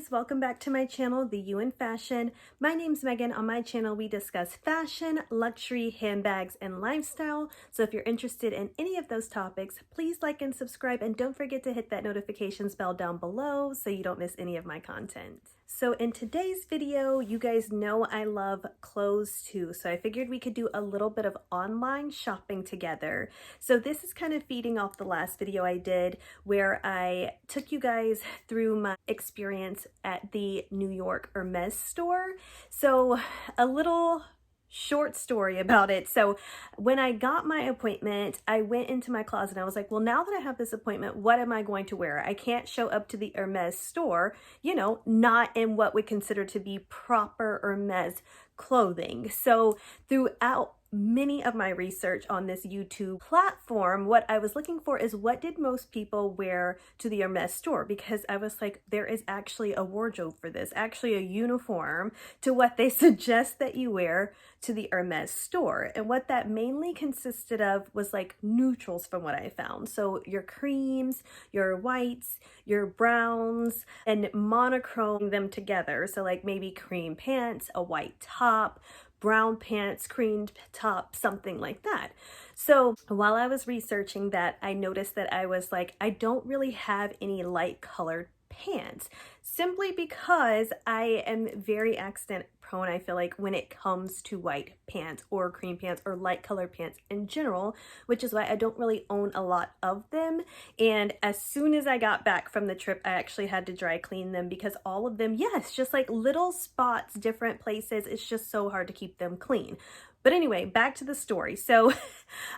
guys, welcome back to my channel, The You in Fashion. My name's Megan. On my channel we discuss fashion, luxury, handbags, and lifestyle. So if you're interested in any of those topics, please like and subscribe, and don't forget to hit that notifications bell down below so you don't miss any of my content. So in today's video, you guys know I love clothes too, so I figured we could do a little bit of online shopping together. So this is kind of feeding off the last video I did where I took you guys through my experience at the New York Hermes store. So a little short story about it. So when I got my appointment, I went into my closet and I was like, well, now that I have this appointment, what am I going to wear? I can't show up to the Hermes store, you know, not in what we consider to be proper Hermes clothing. So throughout many of my research on this YouTube platform, what I was looking for is what did most people wear to the Hermes store, because I was like, there is actually a wardrobe for this, actually a uniform to what they suggest that you wear to the Hermes store. And what that mainly consisted of was like neutrals from what I found. So your creams, your whites, your browns, and monochroming them together. So like maybe cream pants, a white top, brown pants, creamed top, something like that. So while I was researching that, I noticed that I was like, I don't really have any light colored pants, simply because I am very accident prone, I feel like, when it comes to white pants or cream pants or light colored pants in general, which is why I don't really own a lot of them. And as soon as I got back from the trip, I actually had to dry clean them because all of them, yes, just like little spots, different places, it's just so hard to keep them clean. But anyway, back to the story. So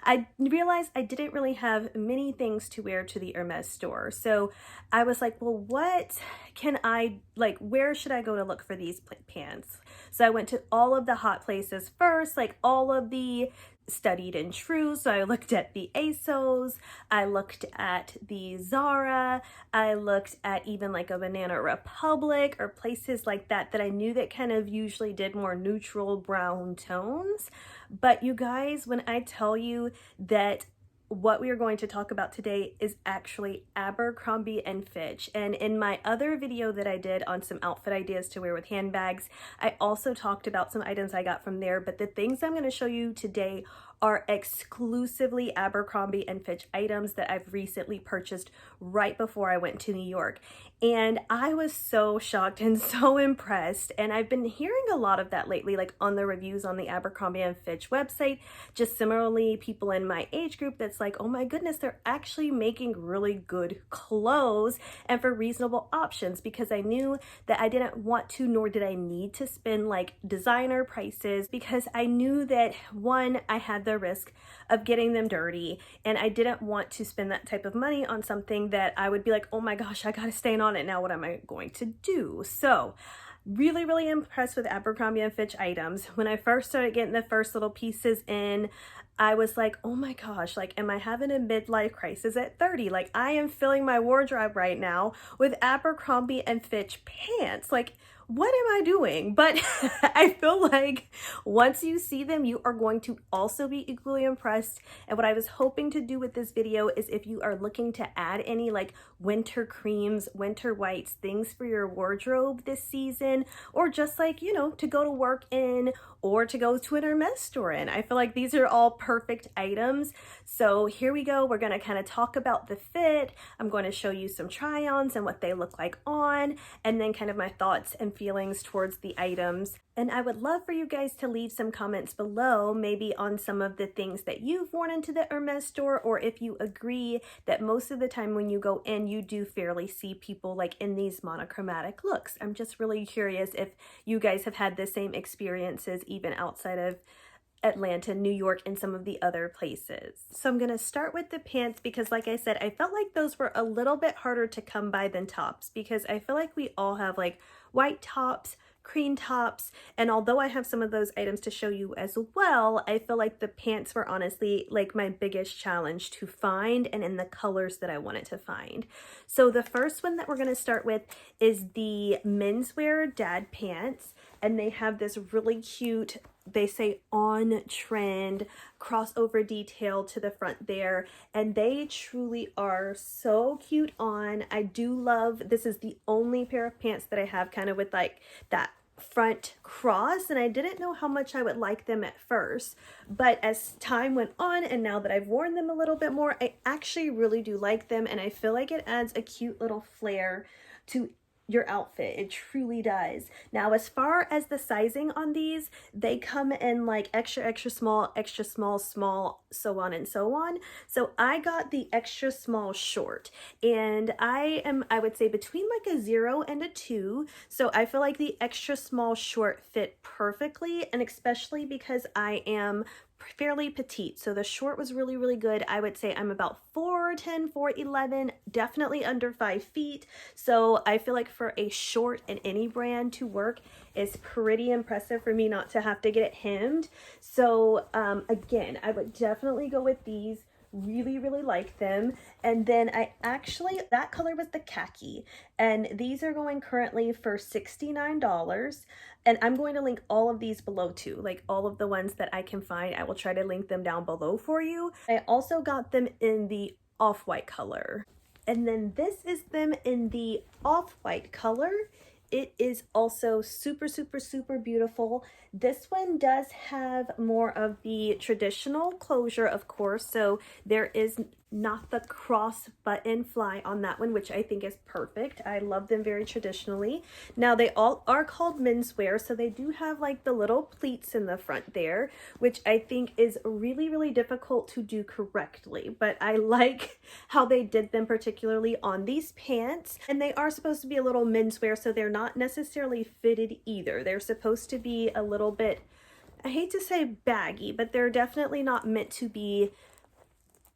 I realized I didn't really have many things to wear to the Hermes store. So I was like, well, what can I, like, where should I go to look for these pants? So I went to all of the hot places first, like all of the studied and true. So I looked at the ASOS, I looked at the Zara, I looked at even like a Banana Republic or places like that that I knew that kind of usually did more neutral brown tones. But you guys, when I tell you that what we are going to talk about today is actually Abercrombie and Fitch. And in my other video that I did on some outfit ideas to wear with handbags, I also talked about some items I got from there, but the things I'm going to show you today are exclusively Abercrombie and Fitch items that I've recently purchased right before I went to New York. And I was so shocked and so impressed. And I've been hearing a lot of that lately, like on the reviews on the Abercrombie and Fitch website. Just similarly, people in my age group that's like, oh my goodness, they're actually making really good clothes and for reasonable options, because I knew that I didn't want to, nor did I need to spend like designer prices, because I knew that one, I had the risk of getting them dirty, and I didn't want to spend that type of money on something that I would be like, oh my gosh, I gotta stain on it now, what am I going to do? So really impressed with Abercrombie and Fitch items. When I first started getting the first little pieces in, I was like, oh my gosh, like, am I having a midlife crisis at 30? Like, I am filling my wardrobe right now with Abercrombie and Fitch pants. Like, what am I doing? But I feel like once you see them, you are going to also be equally impressed. And what I was hoping to do with this video is, if you are looking to add any like winter creams, winter whites, things for your wardrobe this season, or just like, you know, to go to work in or to go to an Hermes store in, I feel like these are all perfect items. So here we go. We're going to kind of talk about the fit. I'm going to show you some try-ons and what they look like on, and then kind of my thoughts and feelings towards the items. And I would love for you guys to leave some comments below, maybe on some of the things that you've worn into the Hermes store, or if you agree that most of the time when you go in, you do fairly see people like in these monochromatic looks. I'm just really curious if you guys have had the same experiences even outside of Atlanta, New York, and some of the other places. So I'm going to start with the pants because, like I said, I felt like those were a little bit harder to come by than tops, because I feel like we all have like white tops, cream tops, and although I have some of those items to show you as well, I feel like the pants were honestly like my biggest challenge to find, and in the colors that I wanted to find. So the first one that we're going to start with is the menswear dad pants. and they have this really cute, they say on trend crossover detail to the front there, and they truly are so cute on. I do love, this is the only pair of pants that I have kind of with like that front cross, and I didn't know how much I would like them at first, but as time went on and now that I've worn them a little bit more, I actually really do like them, and I feel like it adds a cute little flair to your outfit. It truly does. Now, as far as the sizing on these, they come in like extra small, small, so on and so on. So I got the extra small short, and I would say between like a 0 and a 2. So I feel like the extra small short fit perfectly, and especially because I am fairly petite, so the short was really good. I would say I'm about 4'10", 4'11", definitely under 5 feet. So I feel like for a short in any brand to work is pretty impressive for me not to have to get it hemmed. So again, I would definitely go with these. Really like them. And then I actually, that color was the khaki, and these are going currently for $69, and I'm going to link all of these below too, like all of the ones that I can find. I will try to link them down below for you. I also got them in the off-white color, and then this is them in the off-white color. It is also super beautiful. This one does have more of the traditional closure, of course, so there is not the cross button fly on that one, which I think is perfect. I love them very traditionally. Now, they all are called menswear, so they do have like the little pleats in the front there, which I think is really difficult to do correctly, but I like how they did them, particularly on these pants. And they are supposed to be a little menswear, so they're not necessarily fitted either. They're supposed to be a little bit, I hate to say baggy, but they're definitely not meant to be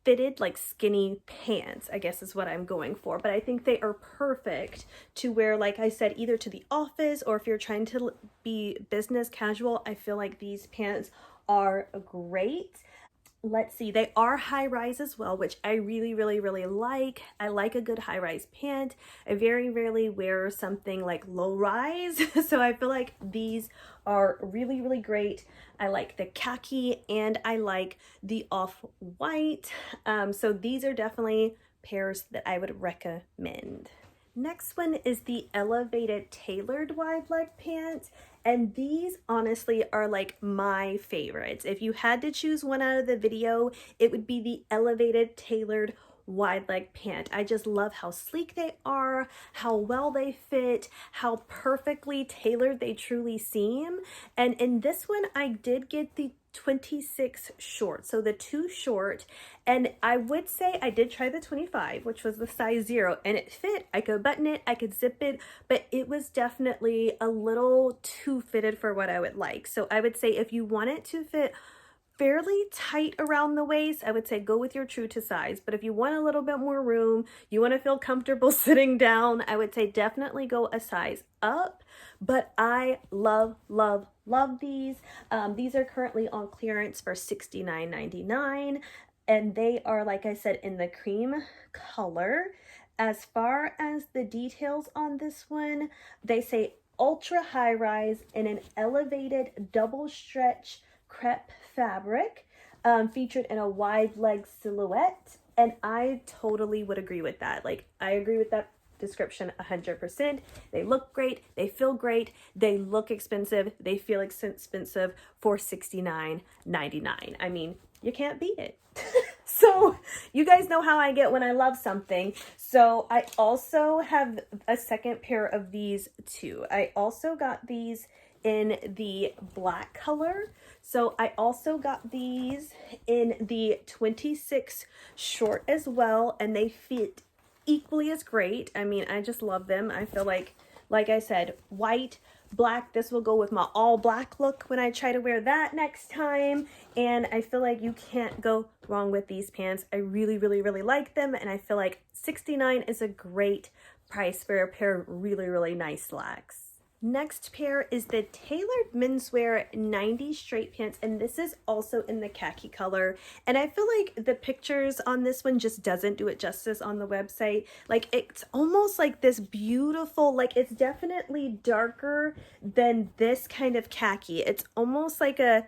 fitted like skinny pants, I guess is what I'm going for. But I think they are perfect to wear, like I said, either to the office, or if you're trying to be business casual, I feel like these pants are great. Let's see, they are high rise as well, which I really like. I like a good high rise pant. I very rarely wear something like low rise, so I feel like these are really great. I like the khaki and I like the off-white. So these are definitely pairs that I would recommend. Next one is the elevated tailored wide leg pant, and these honestly are like my favorites. If you had to choose one out of the video, it would be the elevated tailored wide leg pant. I just love how sleek they are, how well they fit, how perfectly tailored they truly seem. And in this one, I did get the 26 short, so the 2 short, and I would say I did try the 25, which was the size 0, and it fit. I could button it, I could zip it, but it was definitely a little too fitted for what I would like. So I would say if you want it to fit fairly tight around the waist, I would say go with your true to size. But if you want a little bit more room, you want to feel comfortable sitting down, I would say definitely go a size up. But I love these. These are currently on clearance for $69.99, and they are, like I said, in the cream color. As far as the details on this one, they say ultra high rise in an elevated double stretch crepe fabric, featured in a wide leg silhouette. And I totally would agree with that. Like, I agree with that description 100%. They look great, they feel great, they look expensive, they feel expensive for $69.99. I mean, you can't beat it. So you guys know how I get when I love something. So I also have a second pair of these too. I also got these in the black color. So I also got these in the 26 short as well, and they fit equally as great. I mean, I just love them. I feel like I said, white, black, this will go with my all black look when I try to wear that next time. And I feel like you can't go wrong with these pants. I really like them, and I feel like $69 is a great price for a pair of really nice slacks. Next pair is the tailored menswear 90s straight pants, and this is also in the khaki color. And I feel like the pictures on this one just doesn't do it justice on the website. Like, it's almost like this beautiful, like, it's definitely darker than this kind of khaki. It's almost like a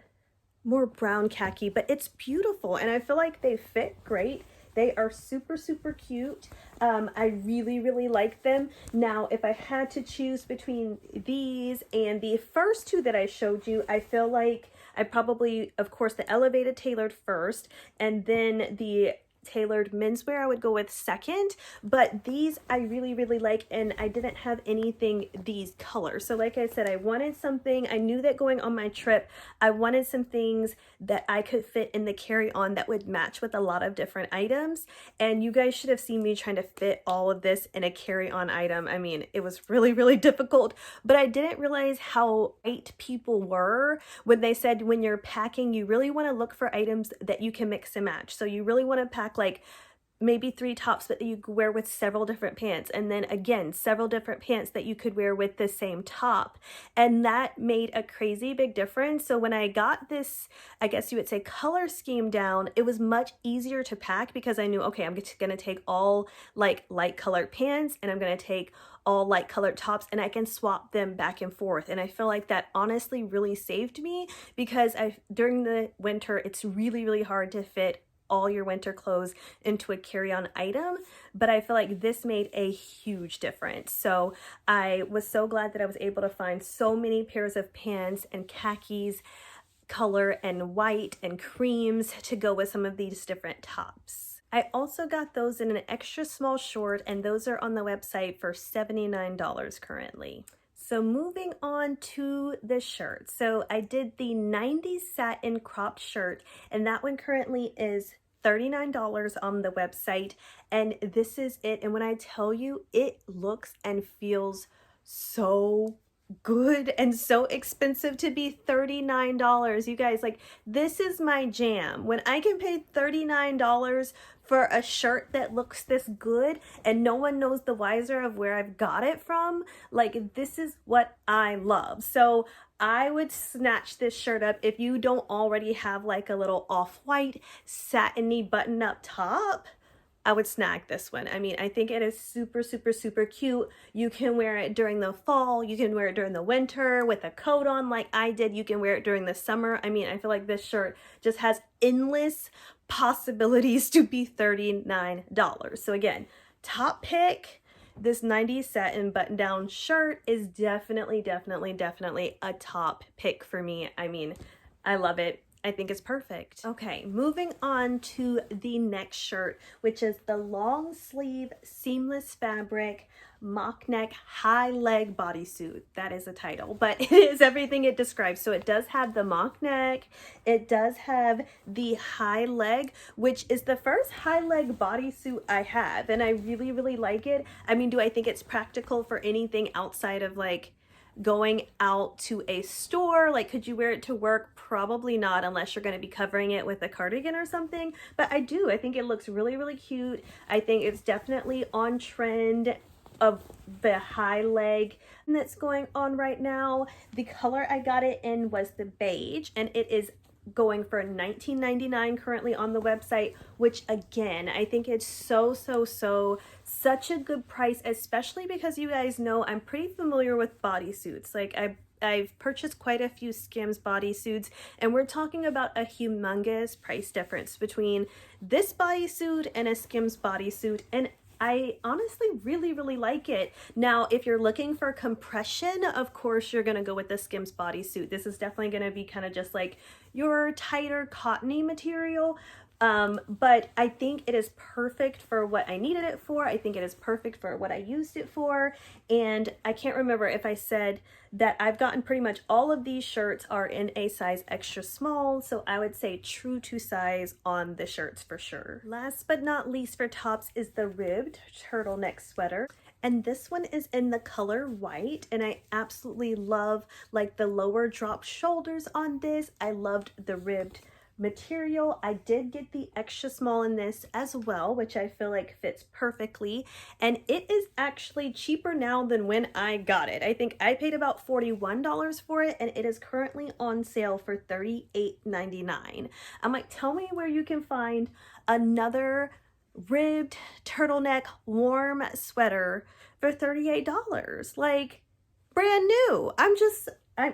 more brown khaki, but it's beautiful, and I feel like they fit great. They are super, super cute. I really, really like them. Now, if I had to choose between these and the first two that I showed you, I feel like I probably, of course, the elevated tailored first, and then the tailored menswear I would go with second. But these I really, really like, and I didn't have anything these colors. So like I said, I wanted something, I knew that going on my trip, I wanted some things that I could fit in the carry-on that would match with a lot of different items. And you guys should have seen me trying to fit all of this in a carry-on item. I mean, it was really, really difficult, but I didn't realize how right people were when they said when you're packing, you really want to look for items that you can mix and match. So you really want to pack like maybe 3 tops that you wear with several different pants, and then again several different pants that you could wear with the same top, and that made a crazy big difference. So when I got this, I guess you would say, color scheme down, it was much easier to pack because I knew, okay, I'm gonna take all like light colored pants and I'm gonna take all light colored tops, and I can swap them back and forth. And I feel like that honestly really saved me, because during the winter it's really, really hard to fit all your winter clothes into a carry-on item, but I feel like this made a huge difference. So I was so glad that I was able to find so many pairs of pants and khakis color and white and creams to go with some of these different tops. I also got those in an extra small short, and those are on the website for $79 currently. So moving on to the shirt. So I did the 90s satin cropped shirt, and that one currently is $39 on the website, and this is it. And when I tell you, it looks and feels so good and so expensive to be $39. You guys, like, this is my jam. When I can pay $39 for a shirt that looks this good and no one knows the wiser of where I've got it from, like, this is what I love. So I would snatch this shirt up if you don't already have like a little off-white satiny button-up top. I would snag this one. I mean, I think it is super, super, super cute. You can wear it during the fall. You can wear it during the winter with a coat on like I did. You can wear it during the summer. I mean, I feel like this shirt just has endless possibilities to be $39. So again, top pick. This 90s satin button-down shirt is definitely, definitely, definitely a top pick for me. I mean, I love it. I think it's perfect. Okay, moving on to the next shirt, which is the long sleeve seamless fabric mock neck high leg bodysuit. That is a title, but it is everything it describes. So it does have the mock neck, it does have the high leg, which is the first high leg bodysuit I have, and I really, really like it. I mean, do I think it's practical for anything outside of like going out to a store? Like, could you wear it to work? Probably not, unless you're going to be covering it with a cardigan or something. But I think it looks really, really cute. I think it's definitely on trend of the high leg that's going on right now. The color I got it in was the beige, and it is going for $19.99 currently on the website, which again, I think it's such a good price, especially because you guys know I'm pretty familiar with bodysuits. Like, I've purchased quite a few Skims bodysuits, and we're talking about a humongous price difference between this bodysuit and a Skims bodysuit, and I honestly really, really like it. Now, if you're looking for compression, of course, you're going to go with the Skims bodysuit. This is definitely going to be kind of just like your tighter cottony material. But I think it is perfect for what I needed it for. I think it is perfect for what I used it for. And I can't remember if I said that I've gotten pretty much all of these shirts are in a size extra small. So I would say true to size on the shirts for sure. Last but not least for tops is the ribbed turtleneck sweater. And this one is in the color white, and I absolutely love like the lower drop shoulders on this. I loved the ribbed material. I did get the extra small in this as well, which I feel like fits perfectly, and it is actually cheaper now than when I got it. I think I paid about $41 for it, and it is currently on sale for $38.99. I'm like, tell me where you can find another ribbed turtleneck warm sweater for $38. Like, brand new.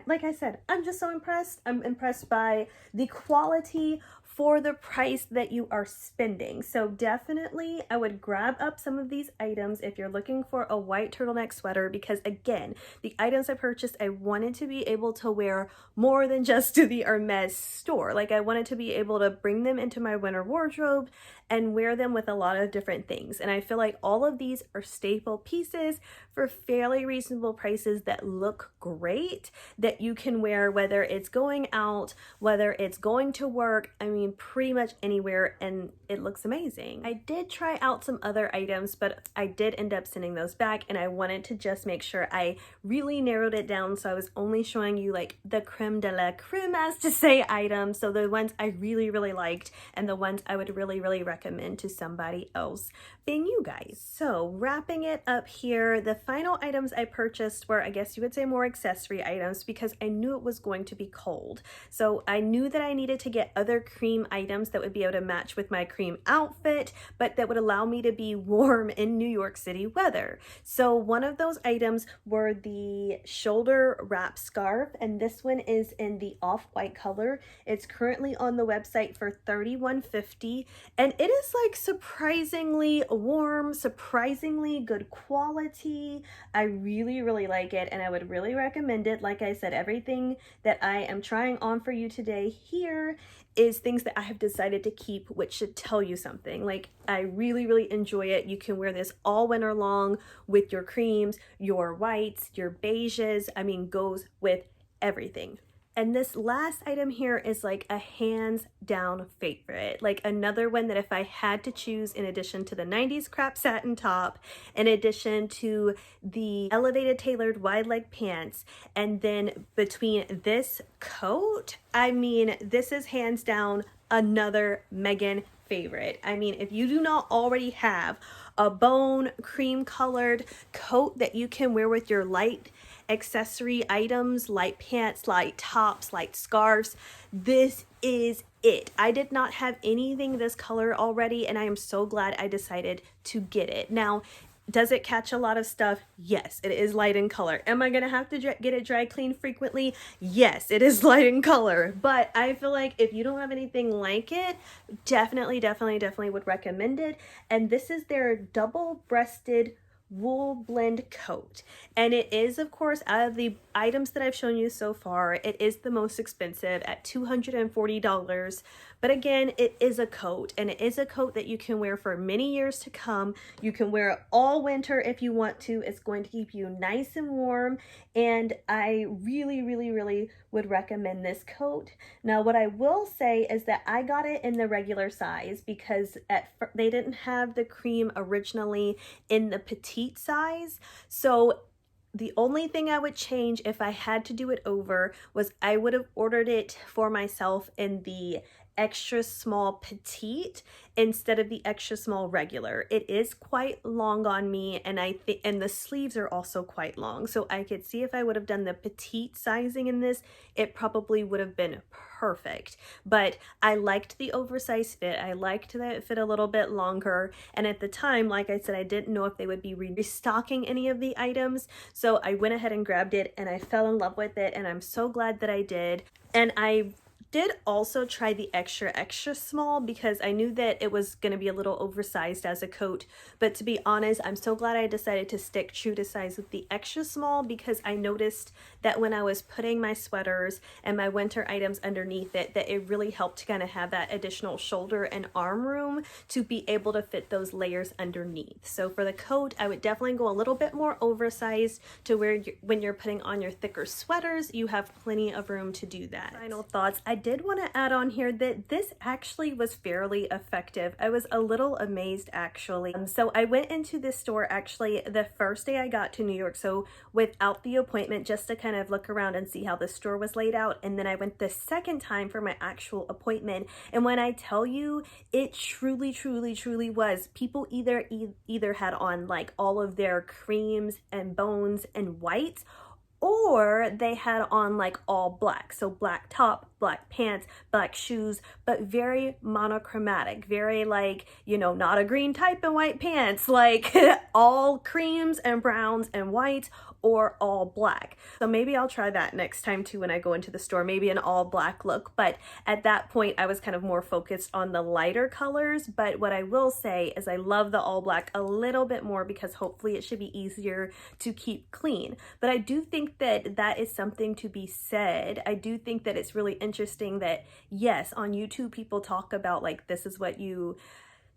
Like I said, I'm just so impressed. I'm impressed by the quality for the price that you are spending. So definitely I would grab up some of these items if you're looking for a white turtleneck sweater, because again, the items I purchased, I wanted to be able to wear more than just to the Hermes store. Like, I wanted to be able to bring them into my winter wardrobe and wear them with a lot of different things. And I feel like all of these are staple pieces for fairly reasonable prices that look great, that you can wear whether it's going out, whether it's going to work, I mean, pretty much anywhere, and it looks amazing. I did try out some other items, but I did end up sending those back, and I wanted to just make sure I really narrowed it down, so I was only showing you like the creme de la creme, as to say, items. So the ones I really, really liked, and the ones I would really, really recommend to somebody else, being you guys. So wrapping it up here, the final items I purchased were, I guess you would say, more accessory items, because I knew it was going to be cold. So I knew that I needed to get other cream items that would be able to match with my cream outfit, but that would allow me to be warm in New York City weather. So one of those items were the shoulder wrap scarf, and this one is in the off-white color. It's currently on the website for $31.50, and it is like surprisingly warm, surprisingly good quality. I really, really like it, and I would really recommend it. Like I said, everything that I am trying on for you today here is things that I have decided to keep, which should tell you something. Like, I really, really enjoy it. You can wear this all winter long with your creams, your whites, your beiges. I mean, goes with everything. And this last item here is like a hands down favorite, like another one that if I had to choose, in addition to the 90s crap satin top, in addition to the elevated tailored wide leg pants, and then between this coat, I mean, this is hands down another Megan favorite. I mean, if you do not already have a bone cream colored coat that you can wear with your light accessory items, light pants, light tops, light scarves, this is it. I did not have anything this color already, and I am so glad I decided to get it. Now, does it catch a lot of stuff? Yes, it is light in color. Am I going to have to get it dry cleaned frequently? Yes, it is light in color. But I feel like if you don't have anything like it, definitely would recommend it. And this is their double-breasted wool blend coat, and it is, of course, out of the items that I've shown you so far, it is the most expensive at $240. But again, it is a coat, and it is a coat that you can wear for many years to come. You can wear it all winter if you want to. It's going to keep you nice and warm, and I really would recommend this coat. Now, what I will say is that I got it in the regular size, because they didn't have the cream originally in the petite size. So the only thing I would change if I had to do it over was I would have ordered it for myself in the extra small petite instead of the extra small regular. It is quite long on me, and I think, and the sleeves are also quite long. So I could see if I would have done the petite sizing in this, it probably would have been perfect. But I liked the oversized fit. I liked that it fit a little bit longer. And at the time, like I said, I didn't know if they would be restocking any of the items. So I went ahead and grabbed it, and I fell in love with it, and I'm so glad that I did. And I did also try the extra small, because I knew that it was going to be a little oversized as a coat, but to be honest, I'm so glad I decided to stick true to size with the extra small, because I noticed that when I was putting my sweaters and my winter items underneath it, that it really helped to kind of have that additional shoulder and arm room to be able to fit those layers underneath. So for the coat, I would definitely go a little bit more oversized, to where when you're putting on your thicker sweaters, you have plenty of room to do that. Final thoughts. I did want to add on here that this actually was fairly effective. I was a little amazed actually. So I went into this store actually the first day I got to New York, so without the appointment, just to kind of look around and see how the store was laid out. And then I went the second time for my actual appointment. And when I tell you, it truly, truly, truly was. People either had on like all of their creams and bones and whites, or they had on like all black. So black top, black pants, black shoes, but very monochromatic, very like, you know, not a green type and white pants, like all creams and browns and whites, or all black. So maybe I'll try that next time too when I go into the store, maybe an all black look. But at that point I was kind of more focused on the lighter colors. But what I will say is I love the all black a little bit more because hopefully it should be easier to keep clean. But I do think that that is something to be said. I do think that it's really interesting that yes, on YouTube people talk about like this is what you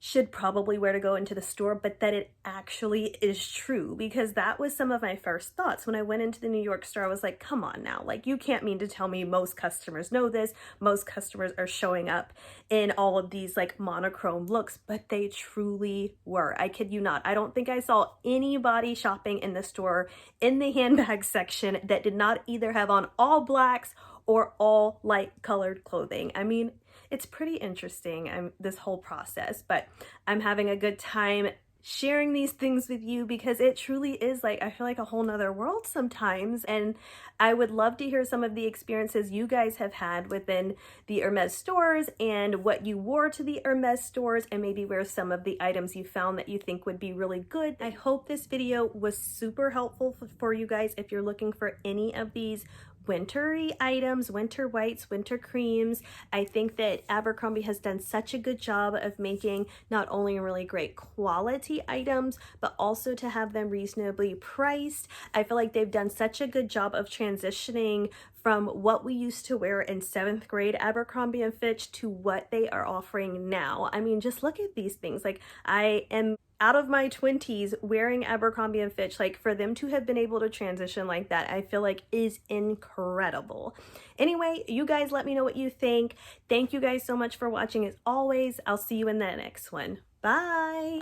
should probably wear to go into the store, but that it actually is true, because that was some of my first thoughts when I went into the New York store. I was like, come on now, like you can't mean to tell me most customers know this. Most customers are showing up in all of these like monochrome looks, but they truly were. I kid you not. I don't think I saw anybody shopping in the store in the handbag section that did not either have on all blacks or all light colored clothing. I mean, it's pretty interesting, this whole process, but I'm having a good time sharing these things with you because it truly is like, I feel like a whole nother world sometimes. And I would love to hear some of the experiences you guys have had within the Hermes stores and what you wore to the Hermes stores, and maybe where some of the items you found that you think would be really good. I hope this video was super helpful for you guys if you're looking for any of these wintery items, winter whites, winter creams. I think that Abercrombie has done such a good job of making not only really great quality items, but also to have them reasonably priced. I feel like they've done such a good job of transitioning from what we used to wear in 7th grade Abercrombie and Fitch to what they are offering now. I mean, just look at these things. Like, I am out of my 20s wearing Abercrombie and Fitch. Like, for them to have been able to transition like that, I feel like is incredible. Anyway, you guys let me know what you think. Thank you guys so much for watching as always. I'll see you in the next one. Bye.